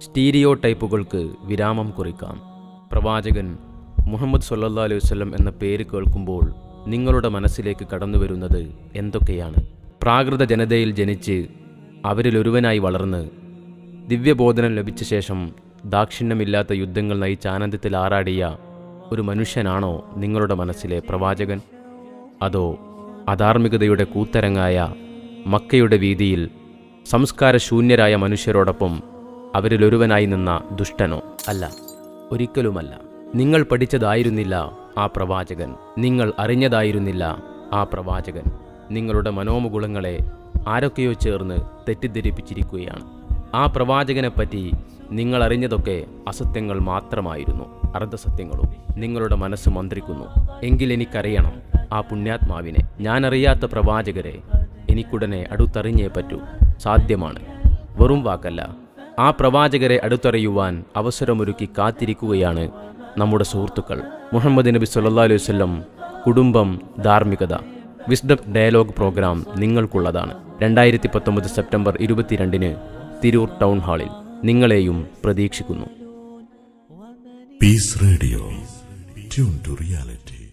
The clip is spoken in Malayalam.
സ്റ്റീരിയോ ടൈപ്പുകൾക്ക് വിരാമം കുറിക്കാം. പ്രവാചകൻ മുഹമ്മദ് സല്ലല്ലാഹു അലൈഹി വസല്ലം എന്ന പേര് കേൾക്കുമ്പോൾ നിങ്ങളുടെ മനസ്സിലേക്ക് കടന്നുവരുന്നത് എന്തൊക്കെയാണ്? പ്രാകൃത ജനതയിൽ ജനിച്ച് അവരിലൊരുവനായി വളർന്ന് ദിവ്യബോധനം ലഭിച്ച ശേഷം ദാക്ഷിണ്യമില്ലാത്ത യുദ്ധങ്ങൾ നയിച്ച് ആനന്ദത്തിൽ ആറാടിയ ഒരു മനുഷ്യനാണോ നിങ്ങളുടെ മനസ്സിലെ പ്രവാചകൻ? അതോ അധാർമികതയുടെ കൂത്തരങ്ങായ മക്കയുടെ വീതിയിൽ സംസ്കാരശൂന്യരായ മനുഷ്യരോടൊപ്പം അവരിലൊരുവനായി നിന്ന ദുഷ്ടനോ? അല്ല, ഒരിക്കലുമല്ല. നിങ്ങൾ പഠിച്ചതായിരുന്നില്ല ആ പ്രവാചകൻ. നിങ്ങൾ അറിഞ്ഞതായിരുന്നില്ല ആ പ്രവാചകൻ. നിങ്ങളുടെ മനോമുകുളങ്ങളെ ആരൊക്കെയോ ചേർന്ന് തെറ്റിദ്ധരിപ്പിച്ചിരിക്കുകയാണ്. ആ പ്രവാചകനെപ്പറ്റി നിങ്ങൾ അറിഞ്ഞതൊക്കെ അസത്യങ്ങൾ മാത്രമായിരുന്നു, അർദ്ധസത്യങ്ങളും. നിങ്ങളുടെ മനസ്സ് മന്ത്രിക്കുന്നു. എങ്കിൽ എനിക്കറിയണം ആ പുണ്യാത്മാവിനെ. ഞാനറിയാത്ത പ്രവാചകരെ എനിക്കുടനെ അടുത്തറിഞ്ഞേ പറ്റൂ. സാധ്യമാണ്, വെറും വാക്കല്ല. ആ പ്രവാചകരെ അടുത്തറിയുവാൻ അവസരമൊരുക്കി കാത്തിരിക്കുകയാണ് നമ്മുടെ സുഹൃത്തുക്കൾ. മുഹമ്മദ് നബി സല്ലല്ലാഹു അലൈഹി വസല്ലം, കുടുംബം, ധാർമ്മികത, വിസ്ഡം ഡയലോഗ് പ്രോഗ്രാം നിങ്ങൾക്കുള്ളതാണ്. 2019 സെപ്റ്റംബർ 22 തിരൂർ ടൗൺ ഹാളിൽ. നിങ്ങളെയും പ്രതീക്ഷിക്കുന്നു. Peace radio, tune to reality.